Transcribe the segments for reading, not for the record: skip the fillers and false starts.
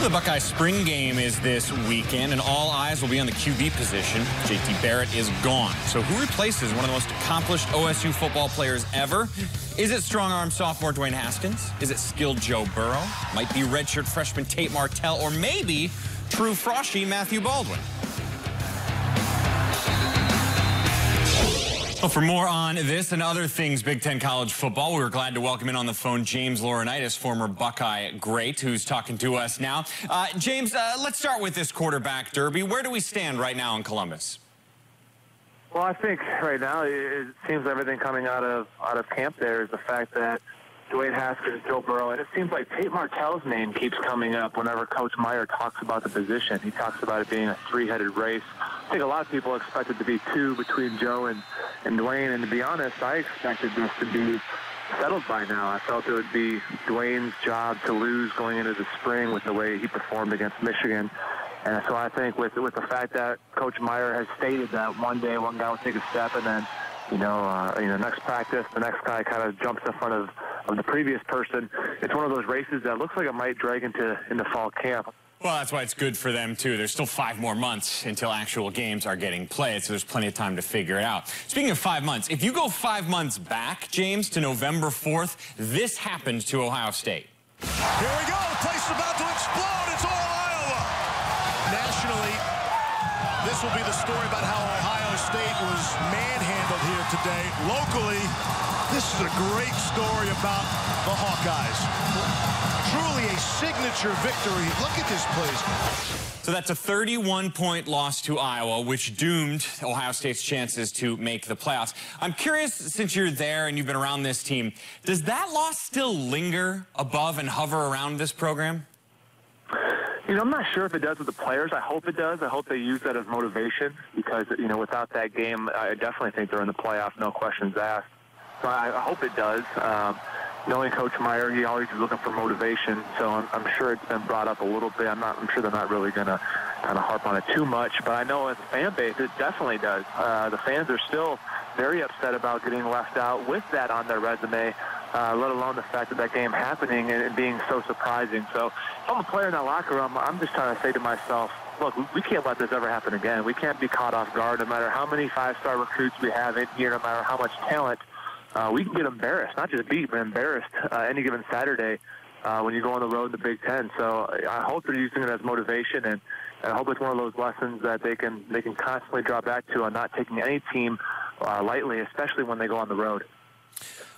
The Buckeye spring game is this weekend, and all eyes will be on the QB position. JT Barrett is gone. So who replaces one of the most accomplished OSU football players ever? Is it strong-arm sophomore Dwayne Haskins? Is it skilled Joe Burrow? Might be redshirt freshman Tate Martell, or maybe true froshy Matthew Baldwin. Well, for more on this and other things Big Ten college football, we were glad to welcome in on the phone James Laurinaitis, former Buckeye great, who's talking to us now. James, let's start with this quarterback derby. Where do we stand right now in Columbus? Well, I think right now it seems everything coming out of camp there is the fact that Dwayne Haskins, Joe Burrow, and it seems like Tate Martell's name keeps coming up whenever Coach Meyer talks about the position. He talks about it being a three-headed race. I think a lot of people expect it to be two between Joe and Dwayne, and to be honest, I expected this to be settled by now. I felt it would be Dwayne's job to lose going into the spring with the way he performed against Michigan. And so I think with the fact that Coach Meyer has stated that one day one guy will take a step, and then next practice, the next guy kind of jumps in front of the previous person. It's one of those races that looks like it might drag into fall camp. Well, that's why it's good for them, too. There's still 5 more months until actual games are getting played, so there's plenty of time to figure it out. Speaking of 5 months, if you go 5 months back, James, to November 4th, this happened to Ohio State. Here we go. The place is about to explode. It's all Iowa. Nationally, this will be the story about how Ohio State was manhandled here today. Locally, this is a great story about the Hawkeyes. Truly a signature victory. Look at this place. So that's a 31-point loss to Iowa, which doomed Ohio State's chances to make the playoffs. I'm curious, since you're there and you've been around this team, does that loss still linger above and hover around this program? I'm not sure if it does with the players. I hope it does. I hope they use that as motivation because, without that game, I definitely think they're in the playoff, no questions asked. So I hope it does. Knowing Coach Meyer, he always is looking for motivation, so I'm sure it's been brought up a little bit. I'm sure they're not really going to kind of harp on it too much, but I know as a fan base, it definitely does. The fans are still very upset about getting left out with that on their resume, let alone the fact that game happening and it being so surprising. So if I'm a player in that locker room, I'm just trying to say to myself, look, we can't let this ever happen again. We can't be caught off guard no matter how many 5-star recruits we have in here, no matter how much talent. We can get embarrassed, not just beat, but embarrassed any given Saturday when you go on the road in the Big Ten. So I hope they're using it as motivation, and I hope it's one of those lessons that they can constantly draw back to on not taking any team lightly, especially when they go on the road.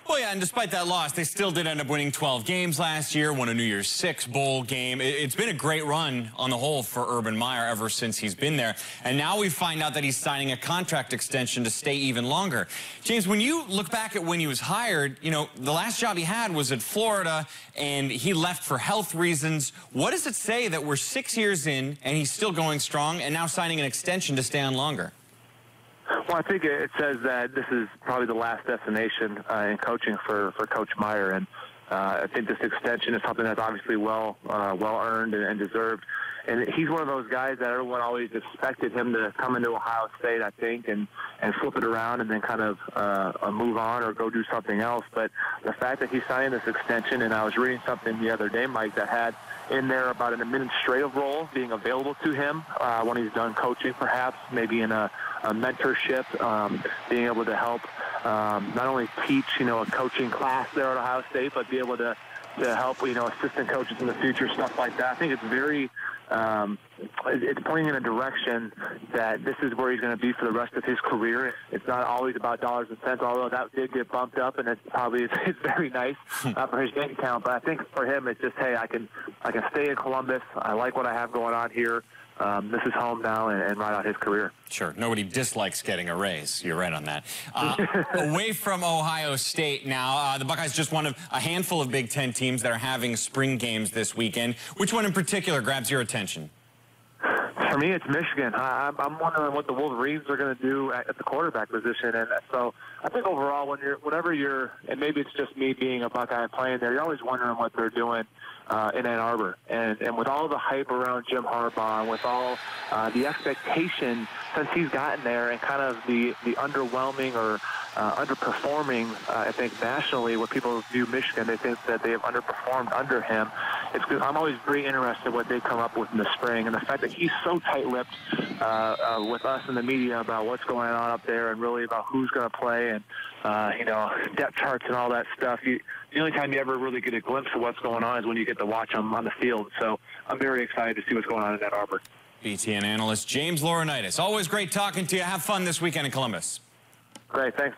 Well, yeah, and despite that loss, they still did end up winning 12 games last year, won a New Year's Six bowl game. It's been a great run on the whole for Urban Meyer ever since he's been there. And now we find out that he's signing a contract extension to stay even longer. James, when you look back at when he was hired, the last job he had was at Florida, and he left for health reasons. What does it say that we're 6 years in, and he's still going strong, and now signing an extension to stay on longer? Well, I think it says that this is probably the last destination in coaching for Coach Meyer, and I think this extension is something that's obviously well earned and deserved. And he's one of those guys that everyone always expected him to come into Ohio State, I think, and flip it around and then kind of move on or go do something else. But the fact that he's signing this extension, and I was reading something the other day, Mike, that had in there about an administrative role being available to him when he's done coaching, perhaps, maybe in a mentorship, being able to help not only teach, a coaching class there at Ohio State, but be able to help, assistant coaches in the future, stuff like that. I think it's very, it's pointing in a direction that this is where he's going to be for the rest of his career. It's not always about dollars and cents, although that did get bumped up, and it's very nice for his bank account. But I think for him, it's just, hey, I can stay in Columbus. I like what I have going on here. This is home now, and ride out his career. Sure. Nobody dislikes getting a raise. You're right on that. Away from Ohio State now, the Buckeyes just one of a handful of Big Ten teams that are having spring games this weekend. Which one in particular grabs your attention? For me, it's Michigan. I'm wondering what the Wolverines are going to do at the quarterback position. And so I think overall, whenever you're, and maybe it's just me being a Buckeye playing there, you're always wondering what they're doing in Ann Arbor. And with all the hype around Jim Harbaugh, and with all the expectation since he's gotten there, and kind of the underwhelming or underperforming, I think nationally, when people view Michigan, they think that they have underperformed under him. I'm always very interested in what they come up with in the spring, and the fact that he's so tight-lipped with us in the media about what's going on up there and really about who's going to play and, depth charts and all that stuff. The only time you ever really get a glimpse of what's going on is when you get to watch them on the field. So I'm very excited to see what's going on in Ann Arbor. BTN analyst James Laurinaitis. Always great talking to you. Have fun this weekend in Columbus. Great. Thanks.